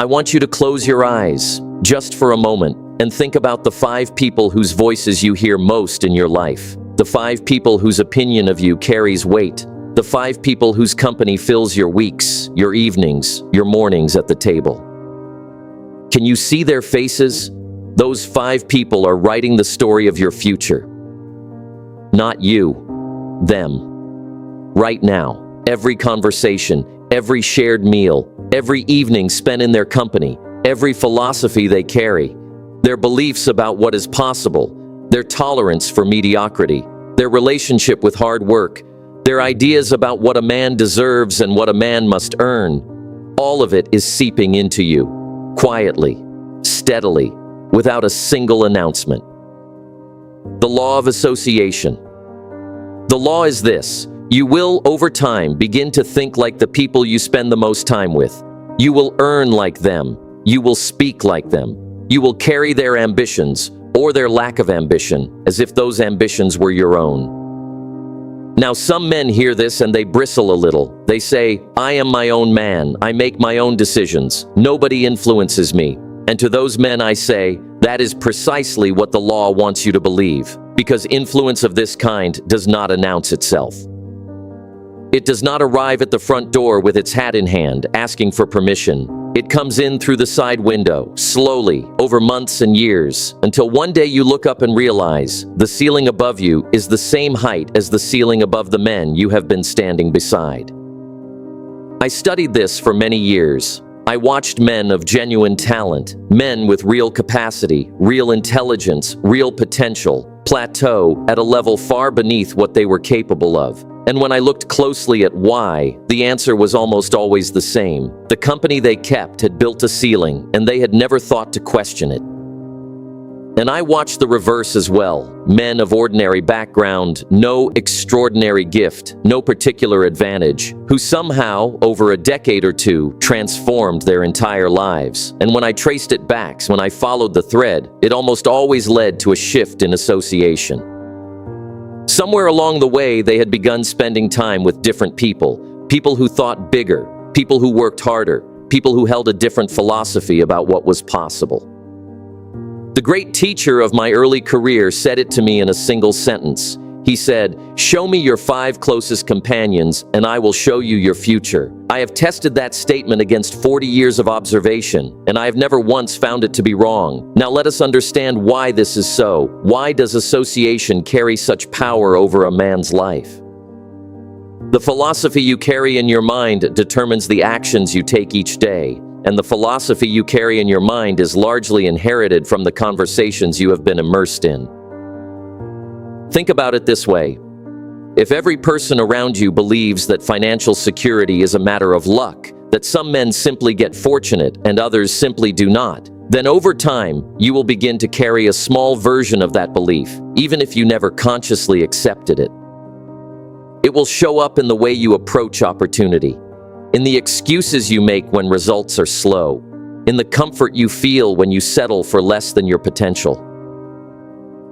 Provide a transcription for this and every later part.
I want you to close your eyes, just for a moment, and think about the 5 people whose voices you hear most in your life. The 5 people whose opinion of you carries weight. The 5 people whose company fills your weeks, your evenings, your mornings at the table. Can you see their faces? Those 5 people are writing the story of your future. Not you, them. Right now, every conversation, every shared meal, every evening spent in their company, every philosophy they carry, their beliefs about what is possible, their tolerance for mediocrity, their relationship with hard work, their ideas about what a man deserves and what a man must earn, all of it is seeping into you, quietly, steadily, without a single announcement. The law of association. The law is this: you will, over time, begin to think like the people you spend the most time with. You will earn like them. You will speak like them. You will carry their ambitions, or their lack of ambition, as if those ambitions were your own. Now, some men hear this and they bristle a little. They say, I am my own man. I make my own decisions. Nobody influences me. And to those men I say, that is precisely what the law wants you to believe, because influence of this kind does not announce itself. It does not arrive at the front door with its hat in hand, asking for permission. It comes in through the side window, slowly, over months and years, until one day you look up and realize the ceiling above you is the same height as the ceiling above the men you have been standing beside. I studied this for many years. I watched men of genuine talent, men with real capacity, real intelligence, real potential, plateau at a level far beneath what they were capable of. And when I looked closely at why, the answer was almost always the same. The company they kept had built a ceiling, and they had never thought to question it. And I watched the reverse as well. Men of ordinary background, no extraordinary gift, no particular advantage, who somehow, over a decade or two, transformed their entire lives. And when I traced it back, when I followed the thread, it almost always led to a shift in association. Somewhere along the way, they had begun spending time with different people. People who thought bigger, people who worked harder, people who held a different philosophy about what was possible. The great teacher of my early career said it to me in a single sentence. He said, "Show me your 5 closest companions, and I will show you your future." I have tested that statement against 40 years of observation, and I have never once found it to be wrong. Now let us understand why this is so. Why does association carry such power over a man's life? The philosophy you carry in your mind determines the actions you take each day, and the philosophy you carry in your mind is largely inherited from the conversations you have been immersed in. Think about it this way. If every person around you believes that financial security is a matter of luck, that some men simply get fortunate and others simply do not, then over time, you will begin to carry a small version of that belief, even if you never consciously accepted it. It will show up in the way you approach opportunity, in the excuses you make when results are slow, in the comfort you feel when you settle for less than your potential.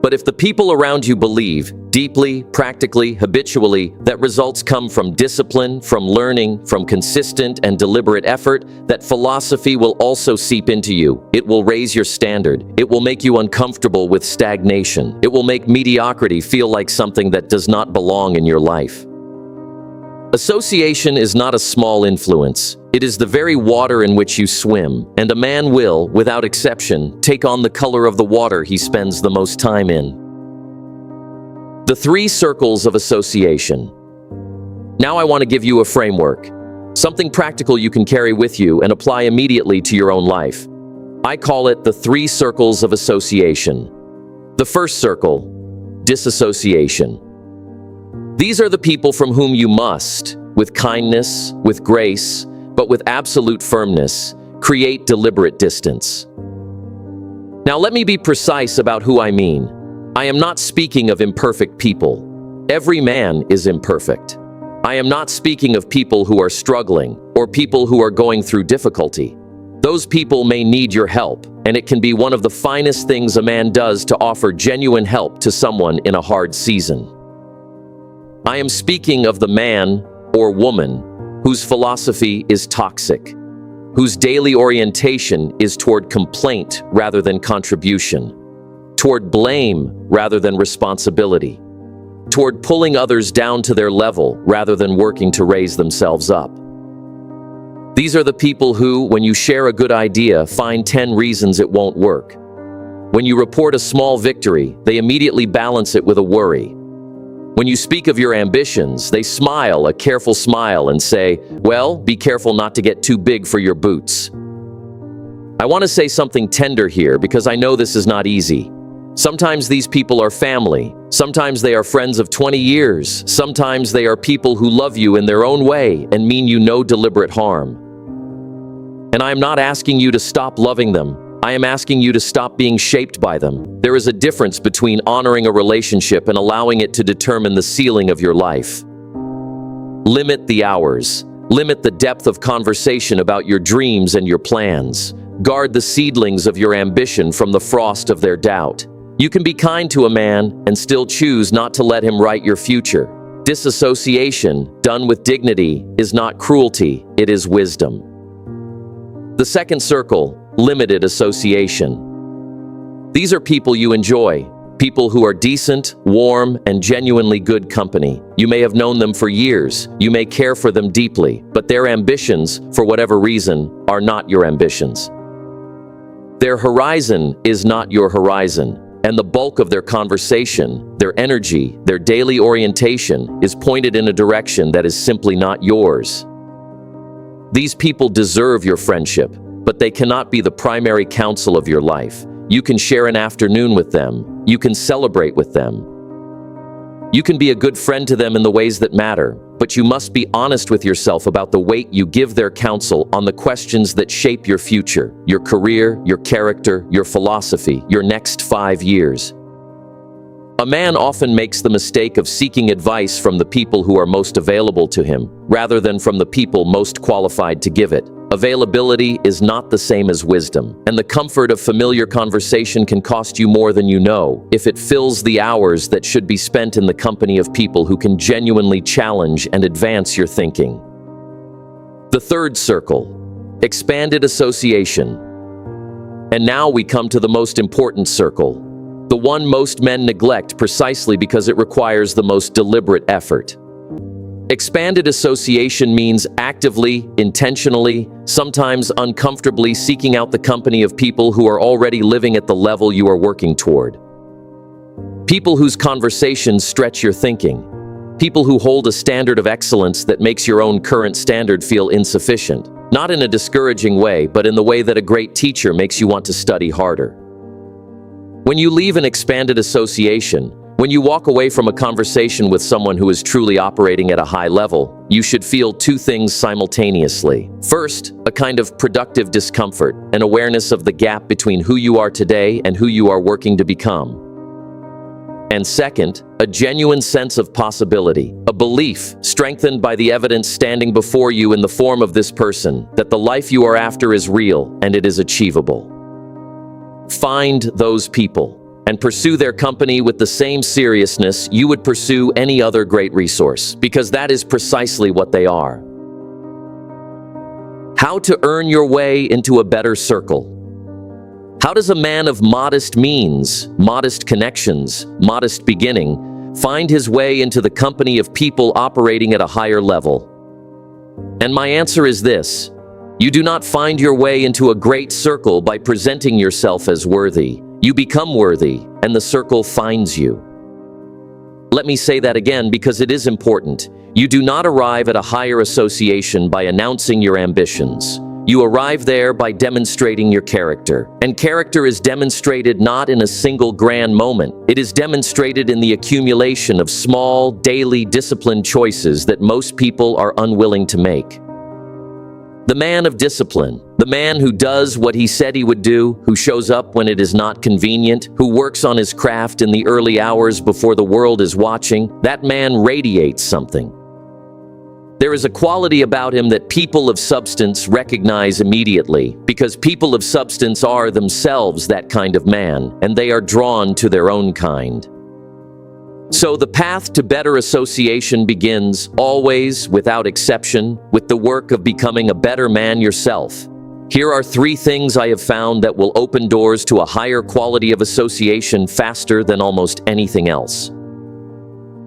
But if the people around you believe, deeply, practically, habitually, that results come from discipline, from learning, from consistent and deliberate effort, that philosophy will also seep into you. It will raise your standard. It will make you uncomfortable with stagnation. It will make mediocrity feel like something that does not belong in your life. Association is not a small influence. It is the very water in which you swim, and a man will, without exception, take on the color of the water he spends the most time in. The 3 circles of association. Now I want to give you a framework, something practical you can carry with you and apply immediately to your own life. I call it the 3 circles of association. The first circle, disassociation. These are the people from whom you must, with kindness, with grace, but with absolute firmness, create deliberate distance. Now let me be precise about who I mean. I am not speaking of imperfect people. Every man is imperfect. I am not speaking of people who are struggling or people who are going through difficulty. Those people may need your help, and it can be one of the finest things a man does to offer genuine help to someone in a hard season. I am speaking of the man or woman whose philosophy is toxic, whose daily orientation is toward complaint rather than contribution, toward blame rather than responsibility, toward pulling others down to their level rather than working to raise themselves up. These are the people who, when you share a good idea, find 10 reasons it won't work. When you report a small victory, they immediately balance it with a worry. When you speak of your ambitions, they smile a careful smile and say, "Well, be careful not to get too big for your boots." I want to say something tender here because I know this is not easy. Sometimes these people are family. Sometimes they are friends of 20 years. Sometimes they are people who love you in their own way and mean you no deliberate harm. And I am not asking you to stop loving them. I am asking you to stop being shaped by them. There is a difference between honoring a relationship and allowing it to determine the ceiling of your life. Limit the hours. Limit the depth of conversation about your dreams and your plans. Guard the seedlings of your ambition from the frost of their doubt. You can be kind to a man and still choose not to let him write your future. Disassociation, done with dignity, is not cruelty, it is wisdom. The second circle, limited association. These are people you enjoy, people who are decent, warm, and genuinely good company. You may have known them for years, you may care for them deeply, but their ambitions, for whatever reason, are not your ambitions. Their horizon is not your horizon, and the bulk of their conversation, their energy, their daily orientation is pointed in a direction that is simply not yours. These people deserve your friendship, but they cannot be the primary counsel of your life. You can share an afternoon with them. You can celebrate with them. You can be a good friend to them in the ways that matter, but you must be honest with yourself about the weight you give their counsel on the questions that shape your future, your career, your character, your philosophy, your next 5 years. A man often makes the mistake of seeking advice from the people who are most available to him, rather than from the people most qualified to give it. Availability is not the same as wisdom, and the comfort of familiar conversation can cost you more than you know if it fills the hours that should be spent in the company of people who can genuinely challenge and advance your thinking. The third circle, expanded association. And now we come to the most important circle, the one most men neglect precisely because it requires the most deliberate effort. Expanded association means actively, intentionally, sometimes uncomfortably seeking out the company of people who are already living at the level you are working toward. People whose conversations stretch your thinking. People who hold a standard of excellence that makes your own current standard feel insufficient. Not in a discouraging way, but in the way that a great teacher makes you want to study harder. When you leave an expanded association, when you walk away from a conversation with someone who is truly operating at a high level, you should feel 2 things simultaneously. First, a kind of productive discomfort, an awareness of the gap between who you are today and who you are working to become. And second, a genuine sense of possibility, a belief strengthened by the evidence standing before you in the form of this person, that the life you are after is real and it is achievable. Find those people and pursue their company with the same seriousness you would pursue any other great resource, because that is precisely what they are. How to earn your way into a better circle. How does a man of modest means, modest connections, modest beginning, find his way into the company of people operating at a higher level? And my answer is this: you do not find your way into a great circle by presenting yourself as worthy. You become worthy, and the circle finds you. Let me say that again because it is important. You do not arrive at a higher association by announcing your ambitions. You arrive there by demonstrating your character. And character is demonstrated not in a single grand moment. It is demonstrated in the accumulation of small, daily, disciplined choices that most people are unwilling to make. The man of discipline, the man who does what he said he would do, who shows up when it is not convenient, who works on his craft in the early hours before the world is watching, that man radiates something. There is a quality about him that people of substance recognize immediately, because people of substance are themselves that kind of man, and they are drawn to their own kind. So the path to better association begins, always, without exception, with the work of becoming a better man yourself. Here are 3 things I have found that will open doors to a higher quality of association faster than almost anything else.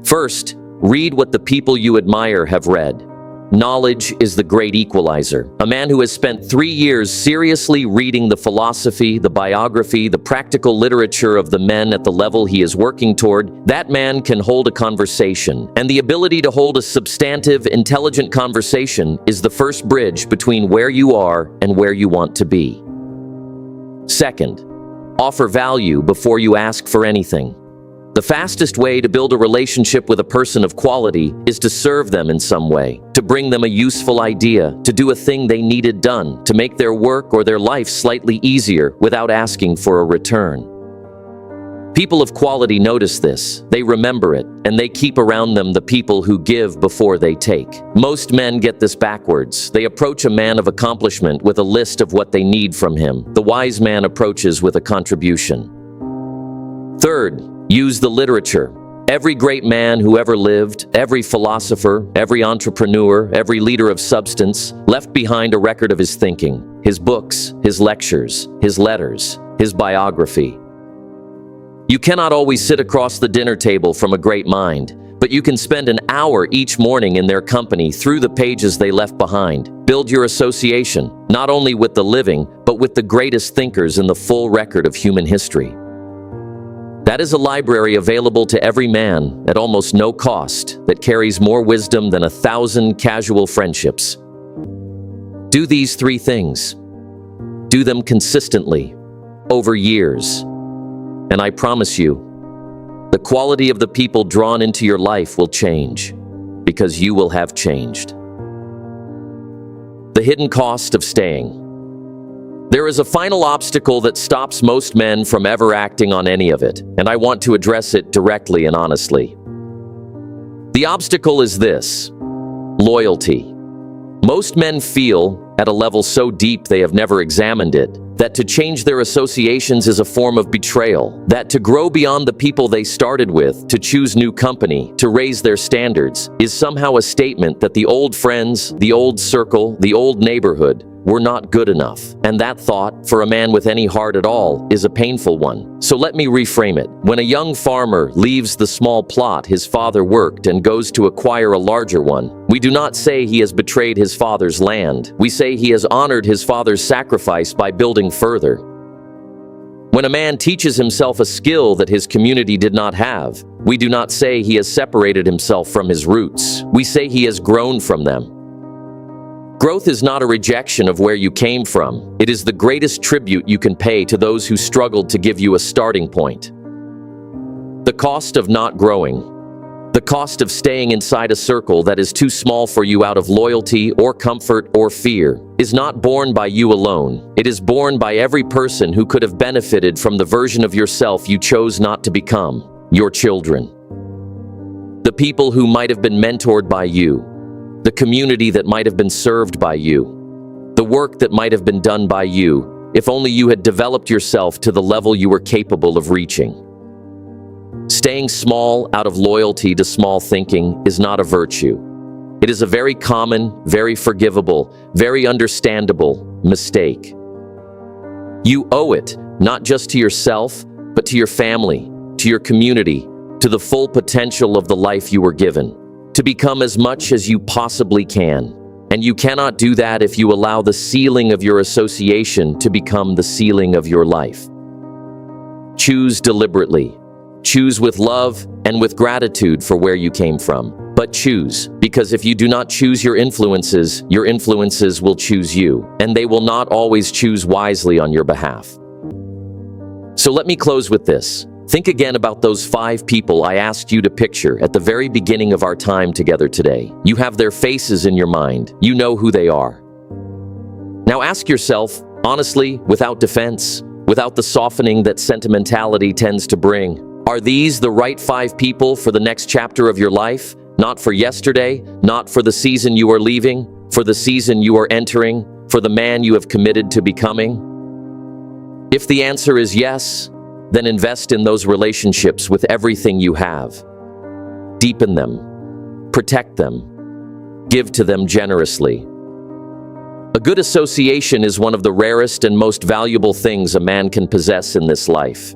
First, read what the people you admire have read. Knowledge is the great equalizer. A man who has spent 3 years seriously reading the philosophy, the biography, the practical literature of the men at the level he is working toward, that man can hold a conversation. And the ability to hold a substantive, intelligent conversation is the first bridge between where you are and where you want to be. Second, offer value before you ask for anything. The fastest way to build a relationship with a person of quality is to serve them in some way, to bring them a useful idea, to do a thing they needed done, to make their work or their life slightly easier without asking for a return. People of quality notice this, they remember it, and they keep around them the people who give before they take. Most men get this backwards. They approach a man of accomplishment with a list of what they need from him. The wise man approaches with a contribution. Third, use the literature. Every great man who ever lived, every philosopher, every entrepreneur, every leader of substance, left behind a record of his thinking, his books, his lectures, his letters, his biography. You cannot always sit across the dinner table from a great mind, but you can spend an hour each morning in their company through the pages they left behind. Build your association, not only with the living, but with the greatest thinkers in the full record of human history. That is a library available to every man at almost no cost that carries more wisdom than 1,000 casual friendships. Do these 3 things. Do them consistently, over years. And I promise you, the quality of the people drawn into your life will change, because you will have changed. The hidden cost of staying. There is a final obstacle that stops most men from ever acting on any of it, and I want to address it directly and honestly. The obstacle is this: loyalty. Most men feel, at a level so deep they have never examined it, that to change their associations is a form of betrayal, that to grow beyond the people they started with, to choose new company, to raise their standards, is somehow a statement that the old friends, the old circle, the old neighborhood, were not good enough. And that thought, for a man with any heart at all, is a painful one. So let me reframe it. When a young farmer leaves the small plot his father worked and goes to acquire a larger one, we do not say he has betrayed his father's land. We say he has honored his father's sacrifice by building further. When a man teaches himself a skill that his community did not have, we do not say he has separated himself from his roots. We say he has grown from them. Growth is not a rejection of where you came from. It is the greatest tribute you can pay to those who struggled to give you a starting point. The cost of not growing. The cost of staying inside a circle that is too small for you out of loyalty or comfort or fear is not borne by you alone. It is borne by every person who could have benefited from the version of yourself you chose not to become, your children. The people who might have been mentored by you. The community that might have been served by you. The work that might have been done by you, if only you had developed yourself to the level you were capable of reaching. Staying small out of loyalty to small thinking is not a virtue. It is a very common, very forgivable, very understandable mistake. You owe it, not just to yourself, but to your family, to your community, to the full potential of the life you were given, to become as much as you possibly can. And you cannot do that if you allow the ceiling of your association to become the ceiling of your life. Choose deliberately. Choose with love and with gratitude for where you came from. But choose, because if you do not choose your influences will choose you, and they will not always choose wisely on your behalf. So let me close with this. Think again about those 5 people I asked you to picture at the very beginning of our time together today. You have their faces in your mind. You know who they are. Now ask yourself, honestly, without defense, without the softening that sentimentality tends to bring, are these the right 5 people for the next chapter of your life? Not for yesterday, not for the season you are leaving, for the season you are entering, for the man you have committed to becoming? If the answer is yes, then invest in those relationships with everything you have. Deepen them. Protect them. Give to them generously. A good association is one of the rarest and most valuable things a man can possess in this life.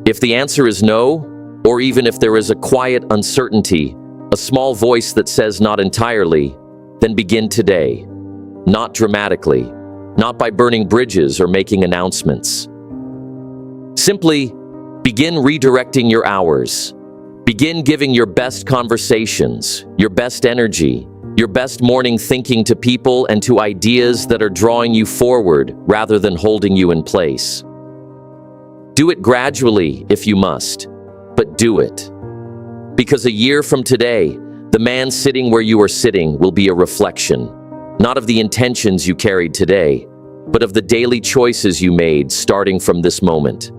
If the answer is no, or even if there is a quiet uncertainty, a small voice that says not entirely, then begin today. Not dramatically, not by burning bridges or making announcements. Simply, begin redirecting your hours. Begin giving your best conversations, your best energy, your best morning thinking to people and to ideas that are drawing you forward rather than holding you in place. Do it gradually if you must, but do it. Because a year from today, the man sitting where you are sitting will be a reflection, not of the intentions you carried today, but of the daily choices you made starting from this moment.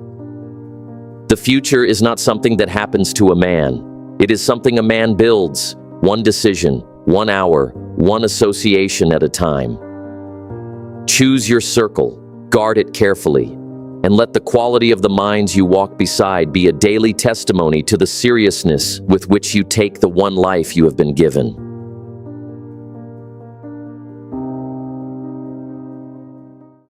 The future is not something that happens to a man. It is something a man builds, one decision, 1 hour, one association at a time. Choose your circle, guard it carefully, and let the quality of the minds you walk beside be a daily testimony to the seriousness with which you take the one life you have been given.